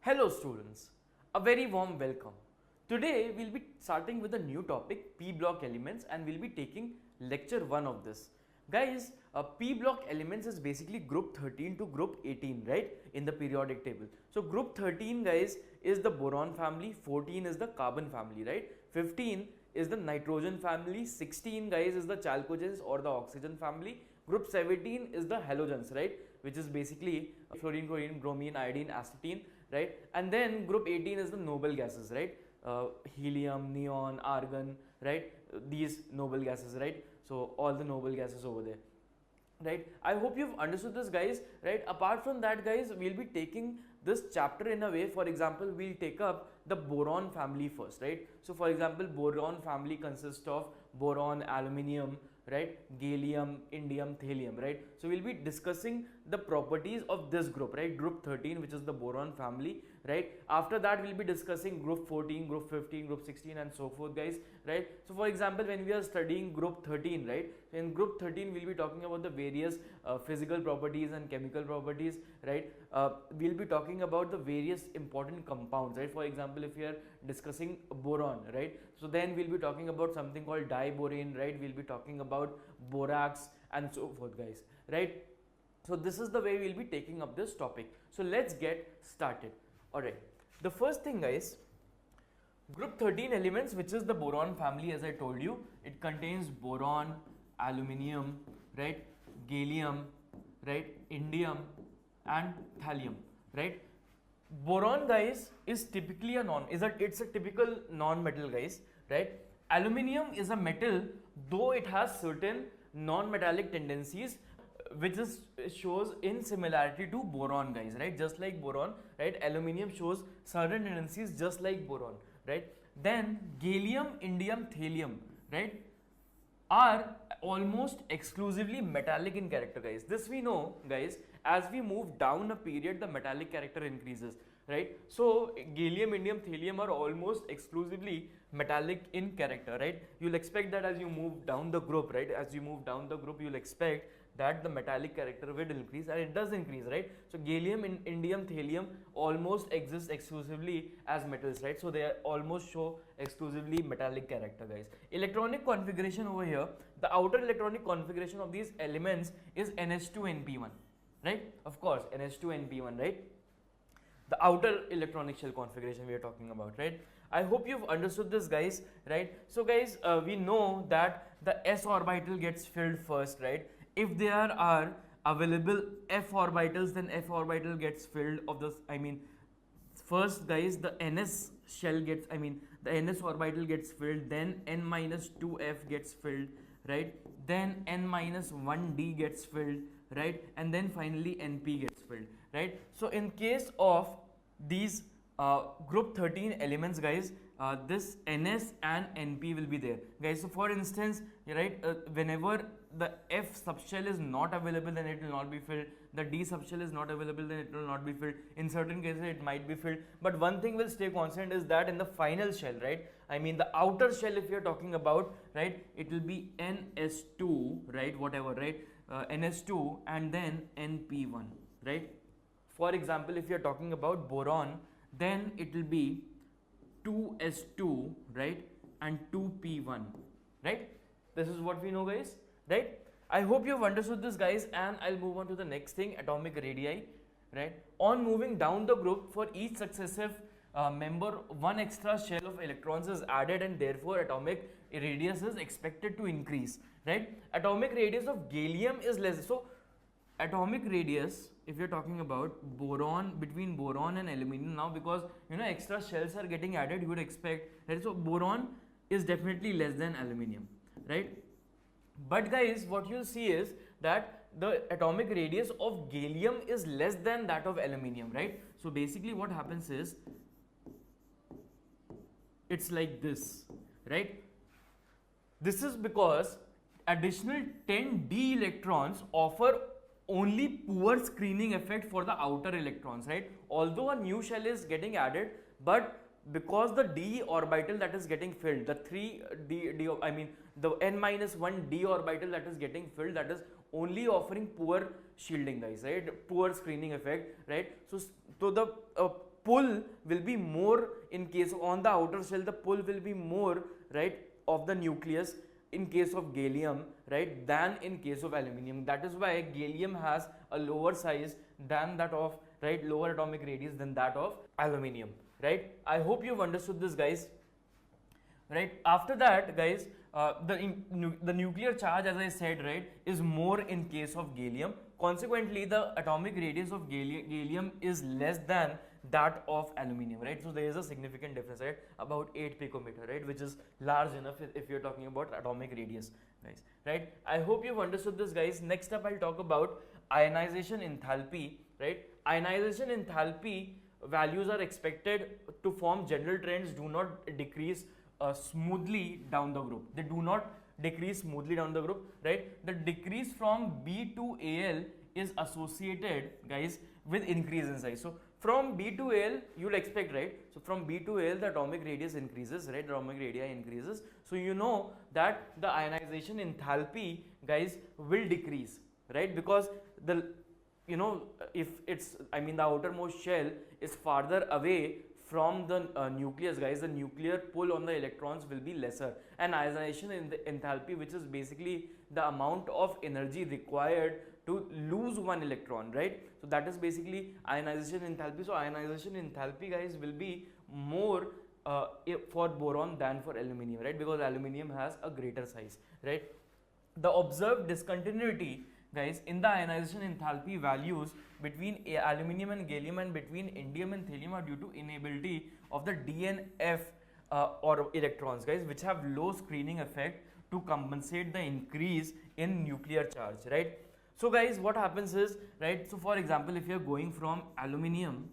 Hello students, a very warm welcome. Today we'll be starting with a new topic, P block elements, and we'll be taking lecture 1 of this. Guys, P block elements is basically group 13 to group 18, right, in the periodic table. So group 13 guys is the boron family, 14 is the carbon family, right, 15 is the nitrogen family, 16 guys is the chalcogens or the oxygen family, group 17 is the halogens, right, which is basically fluorine, chlorine, bromine, iodine, acetylene, right, and then group 18 is the noble gases, right, helium, neon, argon, right, these noble gases, right, so all the noble gases over there, right. I hope you've understood this guys, right. Apart from that guys, we'll be taking this chapter in a way. For example, we'll take up the boron family first, right. So for example, boron family consists of boron, aluminium, right, gallium, indium, thallium, right. So we'll be discussing the properties of this group, right, group 13, which is the boron family, right. After that we'll be discussing group 14, group 15, group 16 and so forth guys, right. So for example, when we are studying group 13, right, in group 13 we'll be talking about the various physical properties and chemical properties, right. We'll be talking about the various important compounds, right. For example, if we are discussing boron, right, so then we'll be talking about something called diborane, right. We'll be talking about borax and so forth guys, right. So this is the way we'll be taking up this topic. So let's get started. Alright, the first thing guys, group 13 elements, which is the boron family, as I told you, it contains boron, aluminium, right, gallium, right, indium and thallium, right. Boron guys is typically it's a typical non-metal guys, right. Aluminium is a metal, though it has certain non-metallic tendencies, which shows in similarity to boron guys, right, just like boron, right. Aluminium shows certain tendencies just like boron, right. Then gallium, indium, thallium, right, are almost exclusively metallic in character guys. This we know guys, as we move down a period the metallic character increases, right. So gallium, indium, thallium are almost exclusively metallic in character, right. You'll expect that as you move down the group, right, as you move down the group you'll expect that the metallic character will increase, and it does increase, right. So gallium, indium, thallium almost exist exclusively as metals, right. So they almost show exclusively metallic character guys. Electronic configuration over here, the outer electronic configuration of these elements is NH2NP1, right, of course NH2NP1, right, the outer electronic shell configuration we are talking about, right. I hope you've understood this guys, right. So guys, we know that the s orbital gets filled first, right. If there are available f orbitals, then f orbital gets filled of this, first guys the ns shell gets, the ns orbital gets filled, then n minus 2f gets filled, right, then n minus 1d gets filled, right, and then finally np gets filled, right. So in case of these group 13 elements guys, this ns and np will be there guys. So for instance, right, whenever the f subshell is not available, then it will not be filled. The d subshell is not available, then it will not be filled. In certain cases it might be filled, but one thing will stay constant is that in the final shell, right, the outer shell if you are talking about, right, it will be ns2, right, whatever, right, ns2 and then np1, right. For example, if you are talking about boron, then it will be 2s2, right, and 2p1, right. This is what we know guys, right. I hope you have understood this guys, and I'll move on to the next thing, atomic radii, right. On moving down the group, for each successive member, one extra shell of electrons is added, and therefore atomic radius is expected to increase, right. Atomic radius of gallium is less. So atomic radius, if you're talking about boron, between boron and aluminium, now because extra shells are getting added, you would expect, right, so boron is definitely less than aluminium, right. But guys, what you'll see is that the atomic radius of gallium is less than that of aluminium, right. So basically what happens is, it's like this, right. This is because additional 10d electrons offer only poor screening effect for the outer electrons, right. Although a new shell is getting added, but because the d orbital that is getting filled, the the n-1 d orbital that is getting filled, that is only offering poor shielding guys, right, poor screening effect, right. So the pull will be more in case on the outer shell, the pull will be more, right, of the nucleus in case of gallium, right, than in case of aluminium. That is why gallium has a lower size than that of, right, lower atomic radius than that of aluminium, right. I hope you've understood this, guys. Right, after that, guys, the nuclear charge, as I said, right, is more in case of gallium. Consequently, the atomic radius of gallium is less than that of aluminium, right. So there is a significant difference, right, about 8 picometer, right, which is large enough if you're talking about atomic radius, guys, right. I hope you've understood this, guys. Next up, I'll talk about ionization enthalpy, right. Ionization enthalpy values are expected to form general trends, do not decrease smoothly down the group. They do not decrease smoothly down the group, right. The decrease from B to AL is associated, guys, with increase in size. So from B to AL, you'll expect, right, so from B to AL the atomic radius increases, right, the atomic radii increases. So you know that the ionization enthalpy, guys, will decrease, right, because the, you know, if it's, I mean, the outermost shell is farther away from the nucleus, guys, the nuclear pull on the electrons will be lesser, and ionization in the enthalpy, which is basically the amount of energy required to lose one electron, right. So that is basically ionization enthalpy. So ionization enthalpy, guys, will be more for boron than for aluminium, right, because aluminium has a greater size, right. The observed discontinuity, guys, in the ionization enthalpy values between aluminium and gallium and between indium and thallium are due to inability of the DNF or electrons, guys, which have low screening effect to compensate the increase in nuclear charge, right. So guys, what happens is, right, so for example, if you're going from aluminium,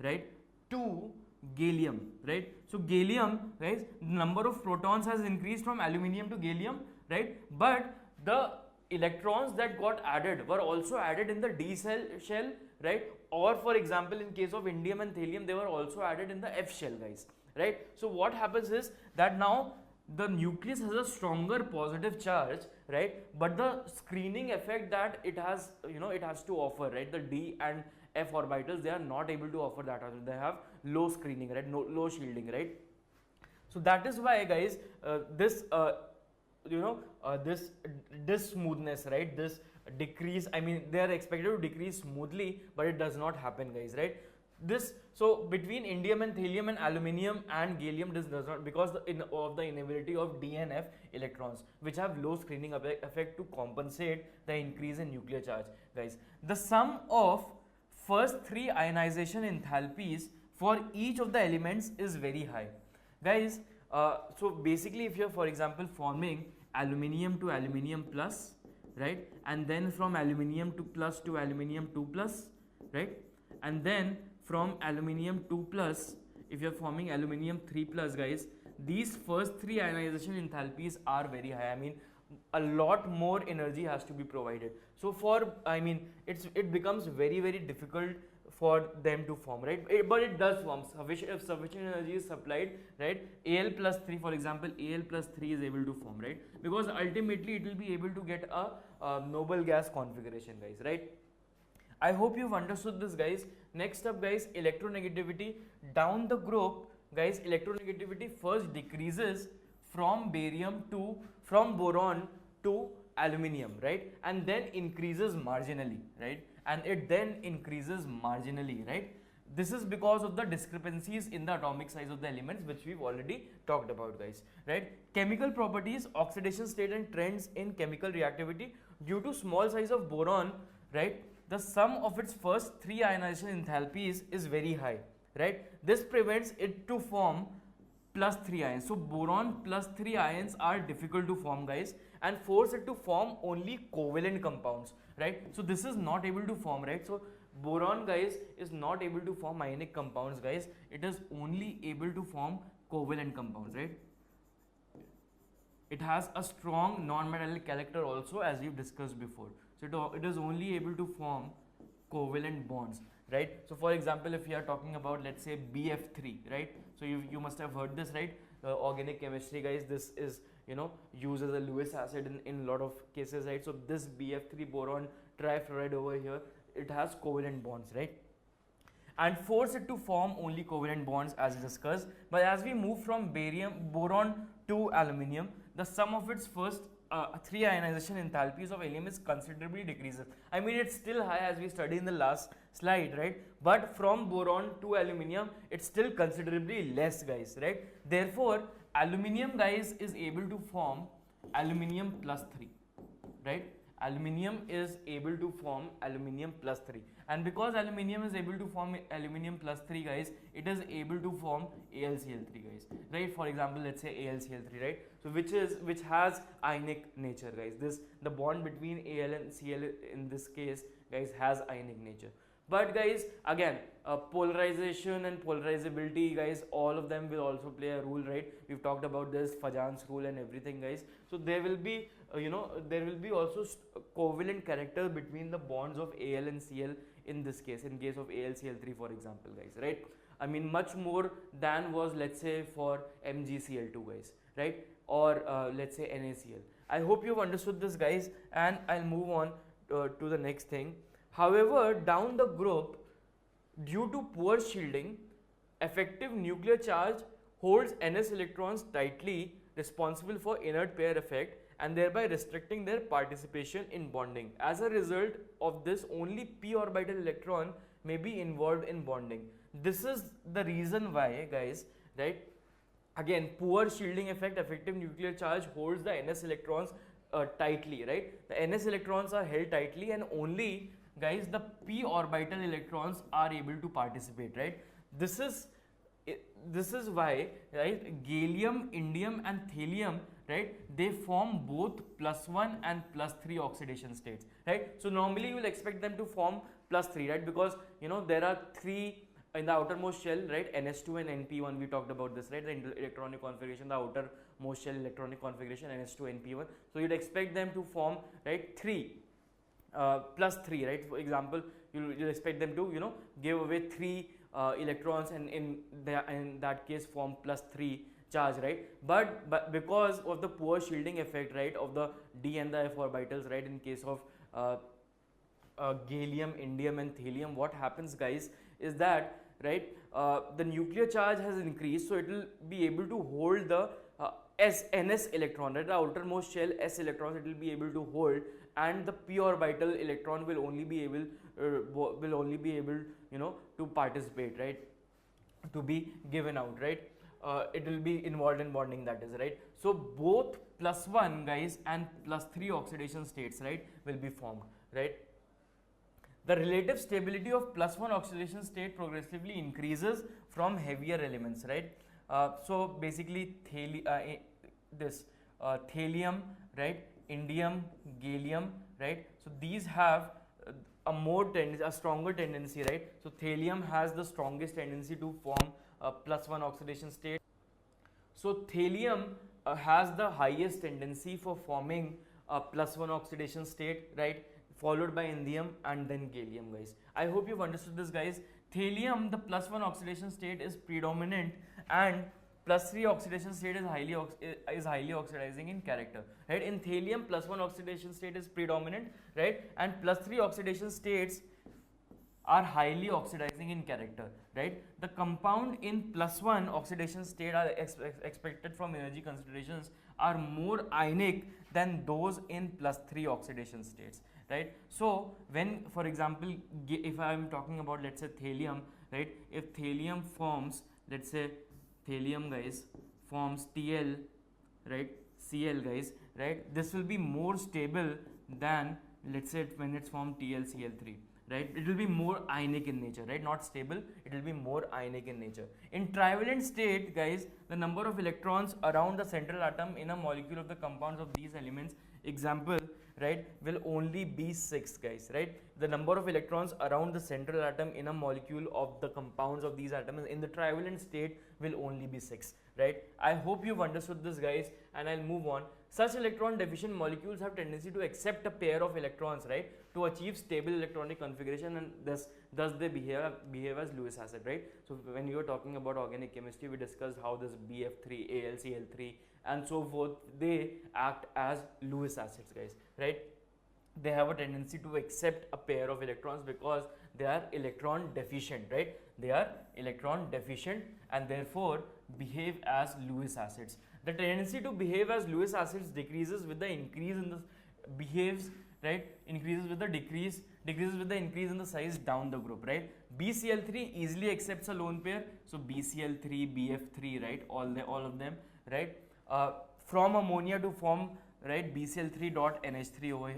right, to gallium, right, so gallium, guys, the number of protons has increased from aluminium to gallium, right, but the electrons that got added were also added in the D shell, right, or for example, in case of indium and thallium, they were also added in the F shell, guys, right. So what happens is that now the nucleus has a stronger positive charge, right, but the screening effect that it has, you know, it has to offer, right, the D and F orbitals, they are not able to offer that, they have low screening, right, low shielding, right. So that is why, guys, this this smoothness, right, this decrease, I mean, they are expected to decrease smoothly, but it does not happen, guys, right. This, so between indium and thallium and aluminium and gallium, this does not, because of the inability of D and F electrons, which have low screening effect to compensate the increase in nuclear charge, guys. The sum of first three ionization enthalpies for each of the elements is very high, guys. So basically, if you're, for example, forming aluminium to aluminium plus, right, and then from aluminium to aluminium 2 plus, right, and then from aluminium 2 plus, if you're forming aluminium 3 plus, guys, these first three ionization enthalpies are very high. I mean, a lot more energy has to be provided. So for, I mean, it becomes very, very difficult for them to form, right, but it does form if sufficient energy is supplied, right. Al plus 3, for example, Al plus 3 is able to form, right, because ultimately it will be able to get a noble gas configuration, guys, right. I hope you've understood this, guys. Next up, guys, electronegativity down the group, guys. Electronegativity first decreases from boron to aluminium, right, and then increases marginally, right, and it then increases marginally, right. This is because of the discrepancies in the atomic size of the elements, which we've already talked about, guys, right. Chemical properties, oxidation state and trends in chemical reactivity due to small size of boron, right. The sum of its first three ionization enthalpies is very high, right. This prevents it to form plus 3 ions. So boron plus 3 ions are difficult to form, guys, and force it to form only covalent compounds, right. So this is not able to form, right. So boron, guys, is not able to form ionic compounds, guys. It is only able to form covalent compounds, right. It has a strong non-metallic character also, as we've discussed before. So it is only able to form covalent bonds, right. So for example, if you are talking about, let's say, BF3, right. So you must have heard this, right. Organic chemistry, guys, this is, you know, used as a Lewis acid in a lot of cases, right. So this BF3 boron trifluoride over here, it has covalent bonds, right. and force it to form only covalent bonds as discussed. But as we move from boron to aluminium, the sum of its first 3 ionization enthalpies of helium is considerably decreases. I mean, it's still high as we studied in the last slide, right? But from boron to aluminium, it's still considerably less, guys, right? Therefore, aluminium, guys, is able to form aluminium plus 3, right? Aluminium is able to form aluminium plus 3, and because aluminium is able to form aluminium plus 3, guys, it is able to form AlCl3, guys, right? For example, let's say AlCl3, right? So which has ionic nature, guys. The bond between Al and Cl in this case, guys, has ionic nature. But guys, again, polarization and polarizability, guys, all of them will also play a role, right? We've talked about this Fajan's rule and everything, guys. So there will be there will be also covalent character between the bonds of Al and Cl in this case, in case of AlCl3, for example, guys, right? I mean, much more than was, let's say, for MgCl2, guys, right? Or let's say NaCl. I hope you've understood this, guys, and I'll move on to the next thing. However, down the group, due to poor shielding, effective nuclear charge holds Ns electrons tightly, responsible for inert pair effect, and thereby restricting their participation in bonding. As a result of this, only p orbital electron may be involved in bonding. This is the reason why, guys, right? Again, poor shielding effect, effective nuclear charge holds the Ns electrons tightly, right? The Ns electrons are held tightly, and only, guys, the p orbital electrons are able to participate, right? This is why, right, gallium, indium and thallium, right, they form both +1 and +3 oxidation states, right? So normally you will expect them to form +3, right, because there are 3 in the outermost shell, right? NS2 and NP1, we talked about this, right? The electronic configuration, the outermost shell electronic configuration, NS2, NP1. So you'd expect them to form, right, 3 +3, right? For example, you'll expect them to give away 3 electrons, and in that case form +3 charge, right? But because of the poor shielding effect, right, of the d and the f orbitals, right, in case of gallium, indium and thallium, what happens, guys, is that, right, the nuclear charge has increased, so it will be able to hold the Ns electron, right? The outermost shell S electrons it will be able to hold, and the p orbital electron will only be able to participate, right, to be given out, right? It will be involved in bonding, that is, right? So both +1, guys, and +3 oxidation states, right, will be formed, right? The relative stability of +1 oxidation state progressively increases from heavier elements, right? So basically thallium, right, indium, gallium, right? So these have a stronger tendency, right? So thallium has the strongest tendency to form a +1 oxidation state. So thallium has the highest tendency for forming a +1 oxidation state, right? Followed by indium and then gallium, guys. I hope you've understood this, guys. Thallium, the +1 oxidation state is predominant, and +3 oxidation state is highly oxidizing in character, right? In thallium, +1 oxidation state is predominant, right, and +3 oxidation states are highly oxidizing in character, right? The compound in +1 oxidation state are expected from energy considerations are more ionic than those in +3 oxidation states, right? So when, for example, if I am talking about, let's say, thallium, right, if thallium forms, let's say thallium, guys, forms Tl, right, Cl, guys, right, this will be more stable than, let's say, when it's formed TlCl3, right? It will be more ionic in nature, right? Not stable, it will be more ionic in nature. In trivalent state, guys, the number of electrons around the central atom in a molecule of the compounds of these elements, example, right, will only be 6, guys, right? The number of electrons around the central atom in a molecule of the compounds of these atoms in the trivalent state will only be 6, right? I hope you've understood this, guys, and I'll move on. Such electron deficient molecules have tendency to accept a pair of electrons, right, to achieve stable electronic configuration, and thus they behave as Lewis acid, right? So when you were talking about organic chemistry, we discussed how this BF3, AlCl3 and so forth, they act as Lewis acids, guys, right? They have a tendency to accept a pair of electrons because they are electron deficient, right? They are electron deficient and therefore behave as Lewis acids. The tendency to behave as Lewis acids decreases with the increase in the behaves, right, increases with the decreases with the increase in the size down the group, right. BCl3 easily accepts a lone pair, so BCl3, BF3, right, all of them, right, from ammonia to form, right, BCl3 dot NH3 over,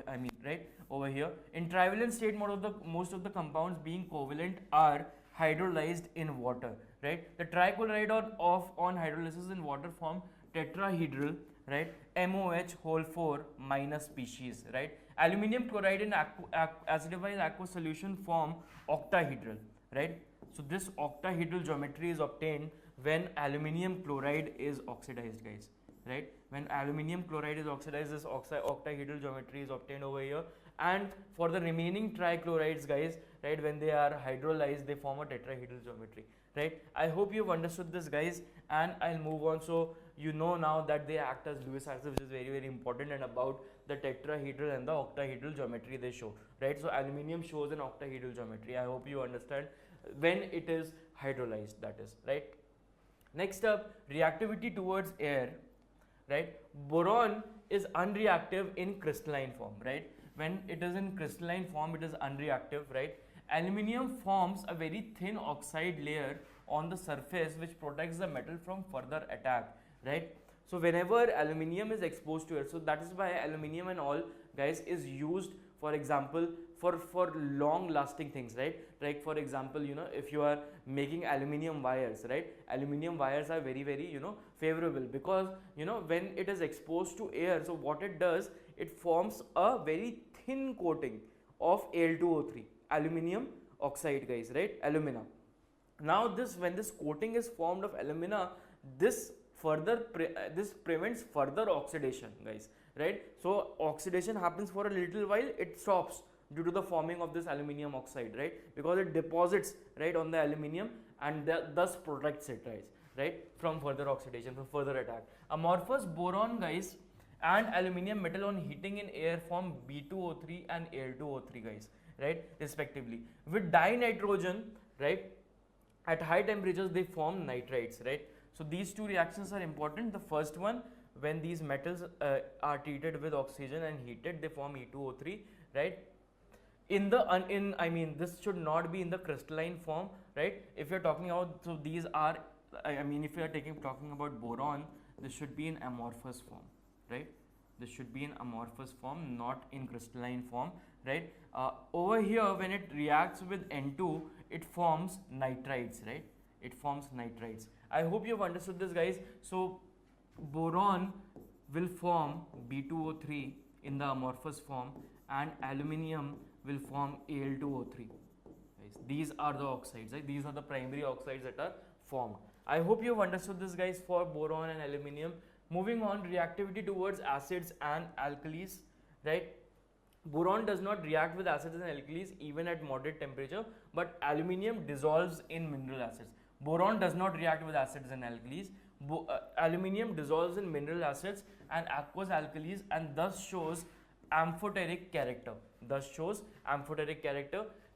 right, over here. In trivalent state, most of the compounds being covalent are hydrolyzed in water, right. The trichloride on hydrolysis in water form tetrahedral, right, MOH whole 4 minus species, right. Aluminium chloride in acidified aqueous solution form octahedral, right. So this octahedral geometry is obtained when aluminium chloride is oxidized, guys, right. When aluminium chloride is oxidized, this octahedral geometry is obtained over here. And for the remaining trichlorides, guys, right, when they are hydrolyzed, they form a tetrahedral geometry, right. I hope you've understood this, guys, and I'll move on. So you know now that they act as Lewis acids, which is very, very important, and about the tetrahedral and the octahedral geometry they show, right. So aluminium shows an octahedral geometry. I hope you understand when it is hydrolyzed, that is, right. Next up, reactivity towards air, right. Boron is unreactive in crystalline form, right. When it is in crystalline form, it is unreactive, right. Aluminium forms a very thin oxide layer on the surface which protects the metal from further attack, right. So whenever aluminium is exposed to air, so that is why aluminium and all, guys, is used, for example, for long lasting things, right. Like for example, you know, if you are making aluminium wires, right, aluminium wires are very, very, you know, favorable, because, you know, when it is exposed to air, so what it does, it forms a very thin coating of Al2O3, aluminium oxide, guys, right, alumina. Now when this coating is formed of alumina, this prevents further oxidation, guys, right. So oxidation happens for a little while, it stops due to the forming of this aluminium oxide, right, because it deposits, right, on the aluminium and thus protects it, right, from further oxidation, from further attack. Amorphous boron, guys, and aluminium metal on heating in air form B2O3 and Al2O3, guys, right, respectively. With dinitrogen, right, at high temperatures they form nitrides, right. So these two reactions are important. The first one, when these metals are treated with oxygen and heated, they form E2O3, right. This should not be in the crystalline form, right. If you're talking about, so these are, if you are talking about boron, this should be in amorphous form, right. This should be in amorphous form, not in crystalline form, right. Over here, when it reacts with N2, it forms nitrides, right. It forms nitrides. I hope you have understood this, guys. So boron will form B2O3 in the amorphous form, and aluminium will form Al2O3. Guys, these are the oxides, right? These are the primary oxides that are formed. I hope you have understood this, guys, for boron and aluminium. Moving on, reactivity towards acids and alkalis, right? Boron does not react with acids and alkalis even at moderate temperature, but aluminium dissolves in mineral acids. Boron does not react with acids and alkalis. Aluminium dissolves in mineral acids and aqueous alkalis, and thus shows amphoteric character.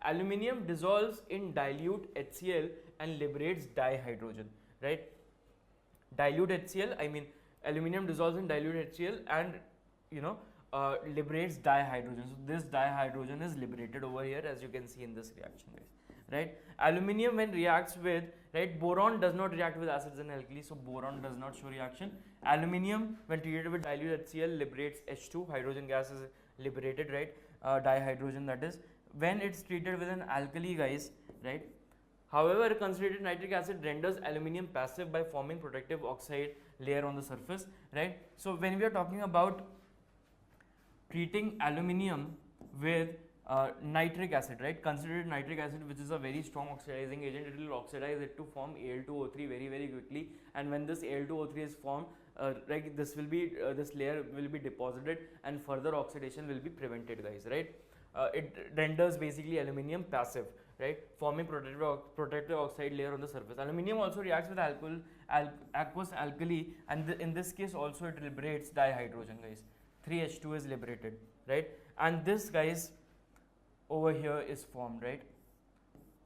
Aluminium dissolves in dilute HCl and liberates dihydrogen, right? Dilute HCl, aluminium dissolves in dilute HCl and, liberates dihydrogen. So this dihydrogen is liberated over here, as you can see in this reaction, guys, right? Aluminium, when reacts with, right, boron does not react with acids and alkalis, so boron does not show reaction. Aluminium, when treated with dilute HCl, liberates H2, hydrogen gas is liberated, right, dihydrogen, that is. When it's treated with an alkali, guys, right, however, concentrated nitric acid renders aluminium passive by forming protective oxide layer on the surface, right. So when we are talking about treating aluminium with nitric acid, right, concentrated nitric acid, which is a very strong oxidizing agent, it will oxidize it to form Al2O3 very, very quickly, and when this Al2O3 is formed, this layer will be deposited and further oxidation will be prevented, guys, right. It renders basically aluminium passive, right, forming protective oxide layer on the surface. Aluminium also reacts with aqueous alkali, and in this case also it liberates dihydrogen, guys. 3H2 is liberated, right, and this, guys, over here is formed, right,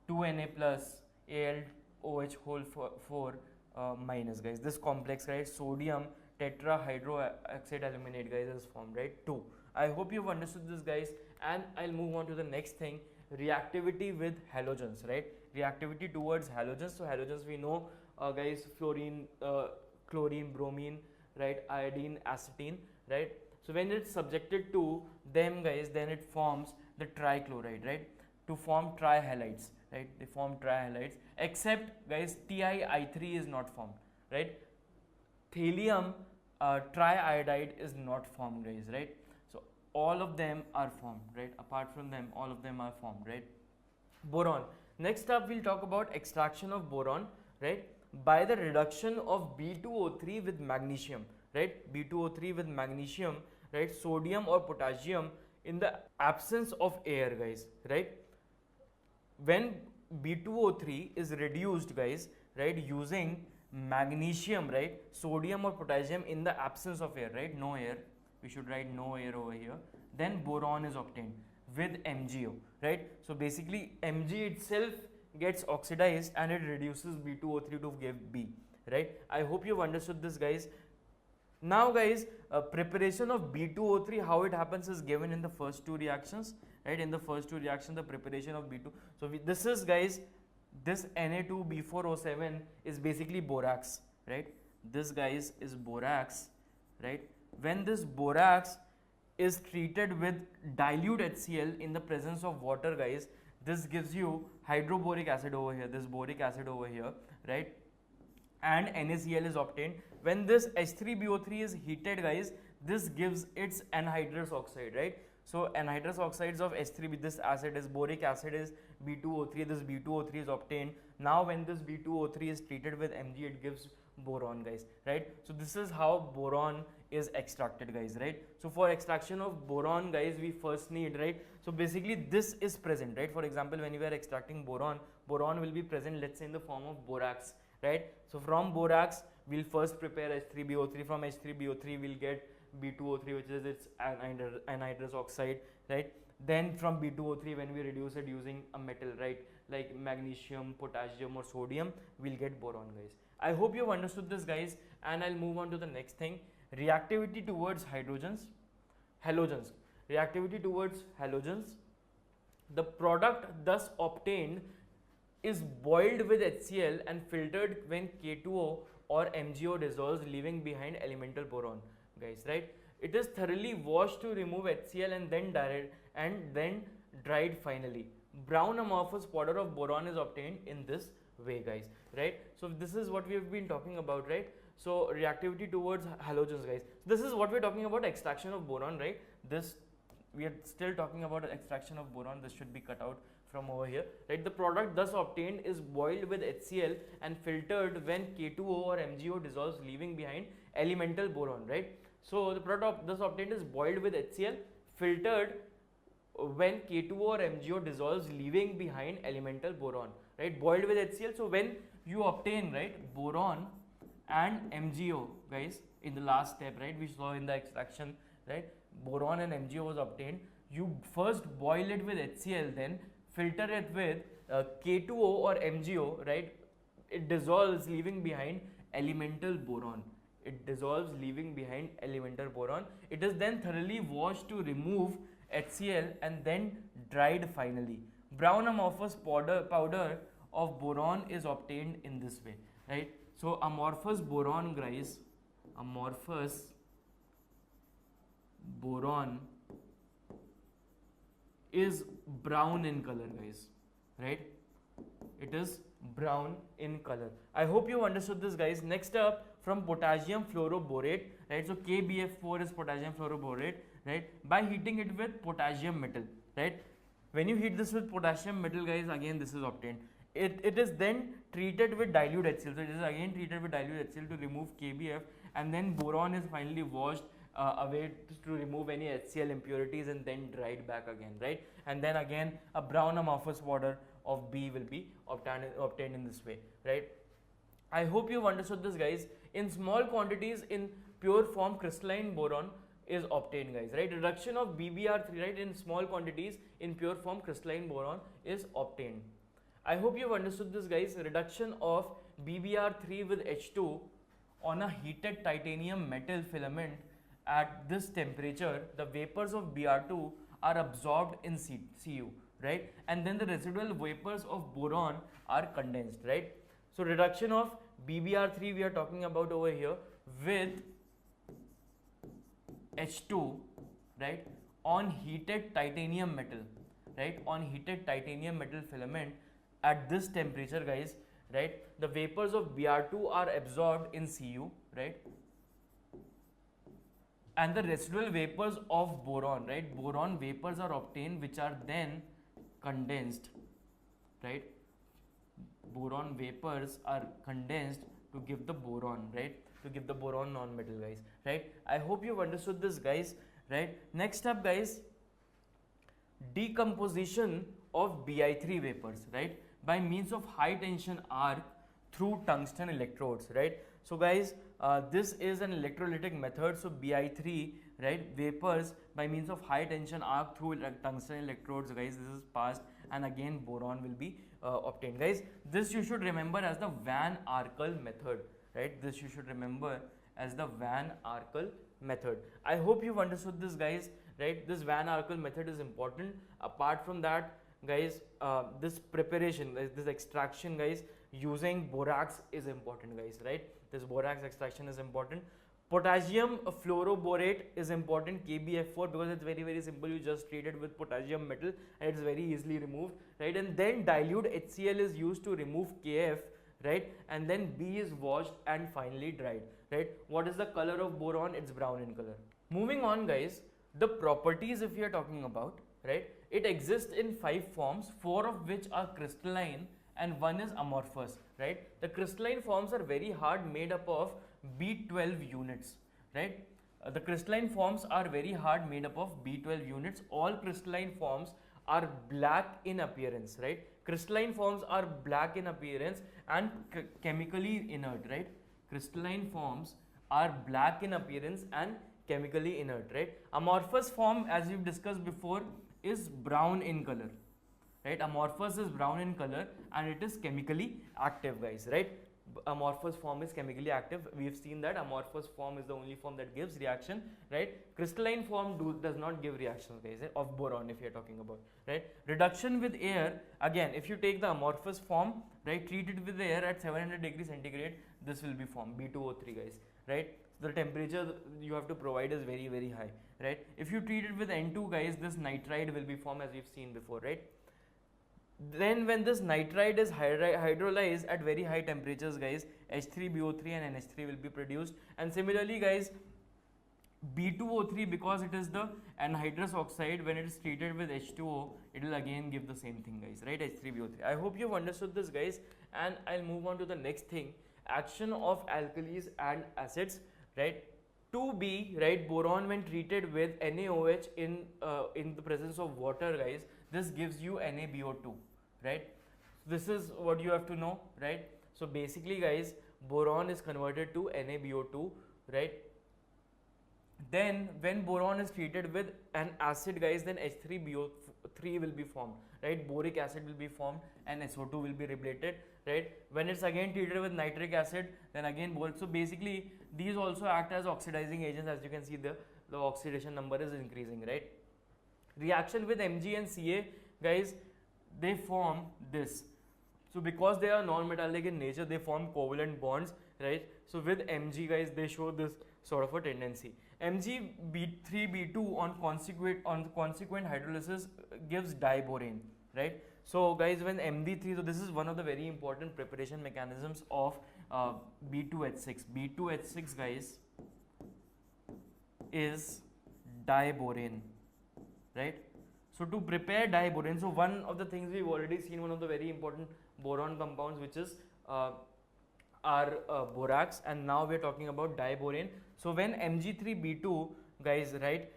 2Na plus AlOH whole 4 minus, guys. This complex, right, sodium tetrahydroxide aluminate, guys, is formed, right, 2. I hope you've understood this, guys, and I'll move on to the next thing, reactivity with halogens, right? Reactivity towards halogens. So halogens we know, guys, fluorine, chlorine, bromine, right, iodine, acetine, right? So when it's subjected to them, guys, then it forms the trichloride, right, to form trihalides, right? They form trihalides, except, guys, TiI3 is not formed, right? Thallium triiodide is not formed, guys, right? So all of them are formed, right? Apart from them, all of them are formed, right? Boron. Next up, we'll talk about extraction of boron, right, by the reduction of B2O3 with magnesium, right? B2O3 with magnesium, right? Sodium or potassium in the absence of air, guys, right? When B2O3 is reduced, guys, right, using magnesium, right, sodium or potassium in the absence of air, right, no air, we should write no air over here, then boron is obtained with MgO, right? So basically Mg itself gets oxidized and it reduces B2O3 to give B, right? I hope you've understood this, guys. Now, guys, preparation of B2O3, how it happens is given in the first two reactions, right? In the first two reactions, the preparation of B2. So this is, guys, this Na2B4O7 is basically borax, right? This, guys, is borax, right? When this borax is treated with dilute HCl in the presence of water, guys, this gives you hydroboric acid over here, this boric acid over here, right? And NaCl is obtained. When this H3BO3 is heated, guys, this gives its anhydrous oxide, right? So anhydrous oxides of H3, this acid is boric acid is B2O3, this B2O3 is obtained. Now when this B2O3 is treated with Mg, it gives boron, guys, right? So this is how boron is extracted, guys, right? So for extraction of boron, guys, we first need, right? So basically this is present, right? For example, when you are extracting boron, boron will be present, let's say, in the form of borax, right? So from borax, we'll first prepare H3BO3. From H3BO3, we'll get B2O3, which is its anhydrous oxide, right? Then from B2O3, when we reduce it using a metal, right, like magnesium, potassium or sodium, we'll get boron, guys. I hope you've understood this, guys, and I'll move on to the next thing, reactivity towards halogens. Reactivity towards halogens. The product thus obtained is boiled with HCl and filtered when K2O or MgO dissolves, leaving behind elemental boron, guys, right? It is thoroughly washed to remove HCl and then dried finally. Brown amorphous powder of boron is obtained in this way, guys, right? So this is what we have been talking about, right? So reactivity towards halogens, guys. This is what we're talking about, extraction of boron, right? This, we are still talking about extraction of boron. This should be cut out from over here, right? The product thus obtained is boiled with HCl and filtered when K2O or MgO dissolves, leaving behind elemental boron, right? So the product thus obtained is boiled with HCl, filtered when K2O or MgO dissolves, leaving behind elemental boron, right? Boiled with HCl. So when you obtain, right, boron and MgO, guys, in the last step, right, we saw in the extraction, right, boron and MgO was obtained. You first boil it with HCl, then filter it with K2O or MgO, right? It dissolves, leaving behind elemental boron. It dissolves, leaving behind elemental boron. It is then thoroughly washed to remove HCl and then dried finally. Brown amorphous powder of boron is obtained in this way, right? So amorphous boron, guys, amorphous boron is brown in color, guys, right? It is brown in color. I hope you understood this, guys. Next up, from potassium fluoroborate, right? So KBF4 is potassium fluoroborate, right? By heating it with potassium metal, right? When you heat this with potassium metal, guys, again this is obtained. It is then treated with dilute HCl. So it is again treated with dilute HCl to remove KBF, and then boron is finally washed away to remove any HCl impurities and then dried back again, right? And then again a brown amorphous powder of B will be obtained in this way, right? I hope you've understood this, guys. In small quantities, in pure form, crystalline boron is obtained, guys, right? Reduction of BBr3, right, in small quantities in pure form, crystalline boron is obtained. I hope you've understood this, guys. Reduction of BBr3 with H2 on a heated titanium metal filament at this temperature, the vapors of Br2 are absorbed in Cu, right? And then the residual vapors of boron are condensed, right? So reduction of BBr3 we are talking about over here with H2, right, on heated titanium metal, right, on heated titanium metal filament at this temperature, guys, right? The vapors of Br2 are absorbed in Cu, right? And the residual vapors of boron, right? Boron vapors are obtained which are then condensed, right? Boron vapors are condensed to give the boron, right? To give the boron non-metal, guys, right? I hope you've understood this, guys, right? Next up, guys, decomposition of Bi3 vapors, right? By means of high tension arc through tungsten electrodes, right? So guys, this is an electrolytic method. So Bi3, right, vapors by means of high tension arc through tungsten electrodes, guys, this is passed, and again boron will be obtained, guys. This you should remember as the Van Arkel method, right? This you should remember as the Van Arkel method. I hope you've understood this, guys, right? This Van Arkel method is important. Apart from that, guys, this preparation, this extraction, guys, using borax is important, guys, right? This borax extraction is important. Potassium fluoroborate is important, KbF4, because it's very, very simple. You just treat it with potassium metal and it's very easily removed, right? And then dilute HCl is used to remove Kf, right? And then B is washed and finally dried, right? What is the color of boron? It's brown in color. Moving on, guys, the properties, if we are talking about, right, it exists in 5 forms, 4 of which are crystalline and 1 is amorphous, right? The crystalline forms are very hard, made up of B12 units, right? The crystalline forms are very hard, made up of B12 units. All crystalline forms are black in appearance, right? Crystalline forms are black in appearance and chemically inert, right? Crystalline forms are black in appearance and chemically inert, right? Amorphous form, as we've discussed before, is brown in color, right? Amorphous is brown in color and it is chemically active, guys, right? Amorphous form is chemically active. We've seen that amorphous form is the only form that gives reaction, right? Crystalline form does not give reactions, guys, of boron, if you're talking about, right? Reduction with air, again, if you take the amorphous form, right, treat it with air at 700 degrees centigrade, this will be formed B2O3, guys, right? The temperature you have to provide is very, very high, right? If you treat it with N2, guys, this nitride will be formed, as we've seen before, right? Then when this nitride is hydrolyzed at very high temperatures, guys, H3BO3 and NH3 will be produced. And similarly, guys, B2O3, because it is the anhydrous oxide, when it is treated with H2O, it will again give the same thing, guys, right? H3BO3. I hope you've understood this, guys, and I'll move on to the next thing. Action of alkalis and acids, right? 2B, right, boron when treated with NaOH in the presence of water, guys, this gives you NaBO2, right? This is what you have to know, right? So basically, guys, boron is converted to NaBO2, right? Then when boron is treated with an acid, guys, then H3BO3 will be formed, right? Boric acid will be formed and SO2 will be liberated, right? When it's again treated with nitric acid, then again so basically these also act as oxidizing agents. As you can see, the oxidation number is increasing, right? Reaction with Mg and Ca, guys, they form this. So because they are non-metallic in nature, they form covalent bonds, right? So with Mg, guys, they show this sort of a tendency. Mg3b2 on consequent hydrolysis gives diborane, right? So guys, when MD3, so this is one of the very important preparation mechanisms of B2H6. B2H6, guys, is diborane, right? So to prepare diborane, so one of the things we've already seen, one of the very important boron compounds, which is borax, and now we're talking about diborane. So when Mg3b2, guys, right,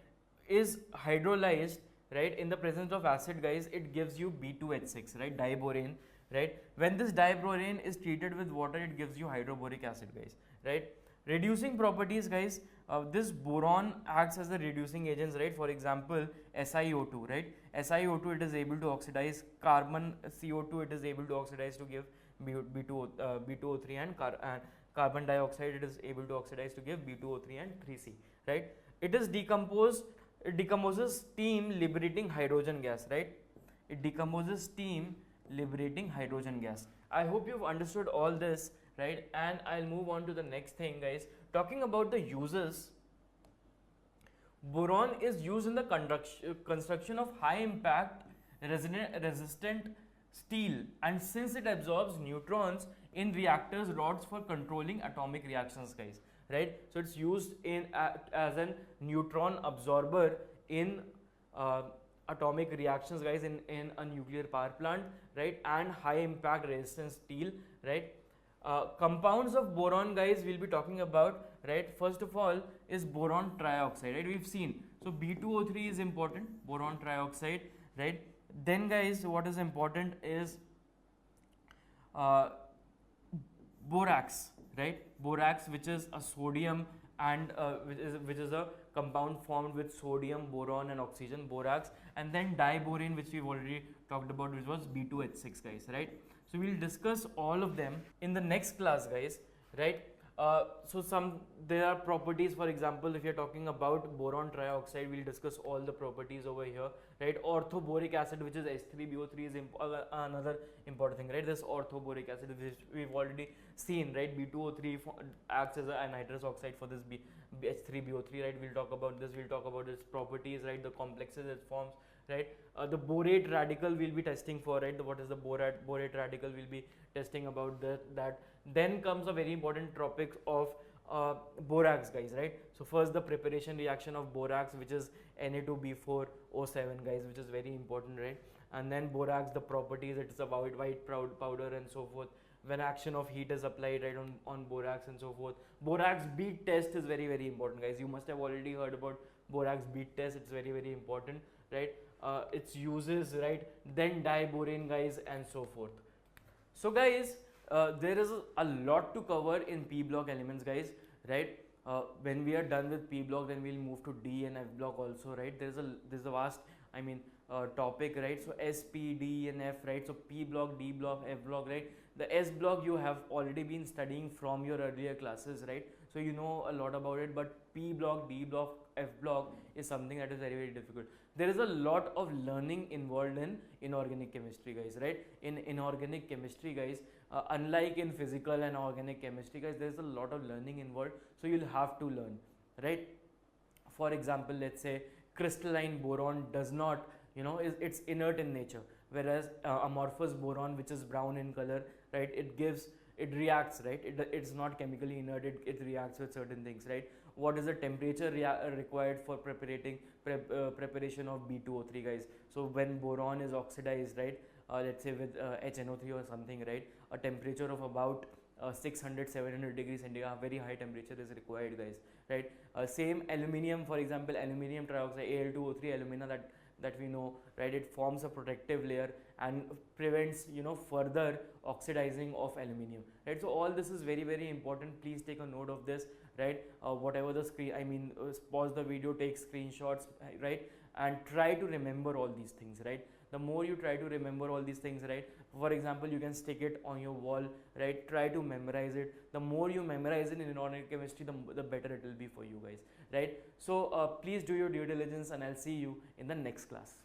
is hydrolyzed, right, in the presence of acid, guys, it gives you B2H6, right, diborane, right? When this diborane is treated with water, it gives you hydroboric acid, guys, right? Reducing properties, guys. This boron acts as the reducing agents, right? For example, SiO2, right? SiO2, it is able to oxidize carbon. CO2, it is able to oxidize to give B2O3, and carbon dioxide, it is able to oxidize to give B2O3 and 3C, right? It decomposes steam liberating hydrogen gas, right? It decomposes steam liberating hydrogen gas. I hope you've understood all this, right? And I'll move on to the next thing, guys. Talking about the uses, boron is used in the construction of high impact resistant steel, and since it absorbs neutrons in reactors rods for controlling atomic reactions, guys, right? So it's used in as a neutron absorber in atomic reactions, guys, in a nuclear power plant, right? And high impact resistance steel, right? Compounds of boron, guys, we'll be talking about, right? First of all is boron trioxide, right? We've seen, so B2O3 is important, boron trioxide, right? Then, guys, what is important is borax, right? Borax, which is a sodium and which is a compound formed with sodium, boron and oxygen, borax. And then diborane, which we've already talked about, which was B2H6, guys, right? So we'll discuss all of them in the next class, guys, right? So there are properties. For example, if you're talking about boron trioxide, we'll discuss all the properties over here, right? Orthoboric acid, which is H3BO3, is another important thing, right? This orthoboric acid, which we've already seen, right? B2O3 acts as a nitrous oxide for this H3BO3, right? We'll talk about this. We'll talk about its properties, right? The complexes it forms, right? The borate radical we'll be testing for, right? What is the borate radical? We'll be testing about that. Then comes a very important topic of borax, guys, right? So first, the preparation reaction of borax, which is Na2B4O7, guys, which is very important, right? And then borax, the properties, it's a white powder and so forth. When action of heat is applied, right, on borax and so forth. Borax bead test is very, very important, guys. You must have already heard about borax bead test. It's very, very important, right? Its uses, right? Then diborane, guys, and so forth. So, guys, there is a lot to cover in P block elements, guys, right? When we are done with P block, then we'll move to D and F block also, right? There's a vast, topic, right? So S, P, D and F, right? So P block, D block, F block, right? The S block you have already been studying from your earlier classes, right? So you know a lot about it, but P block, D block, F block is something that is very, very difficult. There is a lot of learning involved in inorganic chemistry, guys, right? In inorganic chemistry, guys, unlike in physical and organic chemistry, guys, there's a lot of learning involved, so you'll have to learn, right? For example, let's say crystalline boron does not, it's inert in nature, whereas amorphous boron, which is brown in color, right, it reacts, right? It's not chemically inert, it reacts with certain things, right? What is the temperature required for preparation of B2O3, guys? So when boron is oxidized, right, let's say with HNO3 or something, right, a temperature of about 600-700 degrees centigrade, very high temperature is required, guys, right? Same aluminium, for example, aluminium trioxide, Al2O3 alumina that we know, right? It forms a protective layer and prevents, further oxidizing of aluminium, right? So all this is very, very important. Please take a note of this, right? Whatever the screen, pause the video, take screenshots, right? And try to remember all these things, right? The more you try to remember all these things, right? For example, you can stick it on your wall, right? Try to memorize it. The more you memorize it in inorganic chemistry, the better it will be for you, guys, right? So please do your due diligence, and I'll see you in the next class.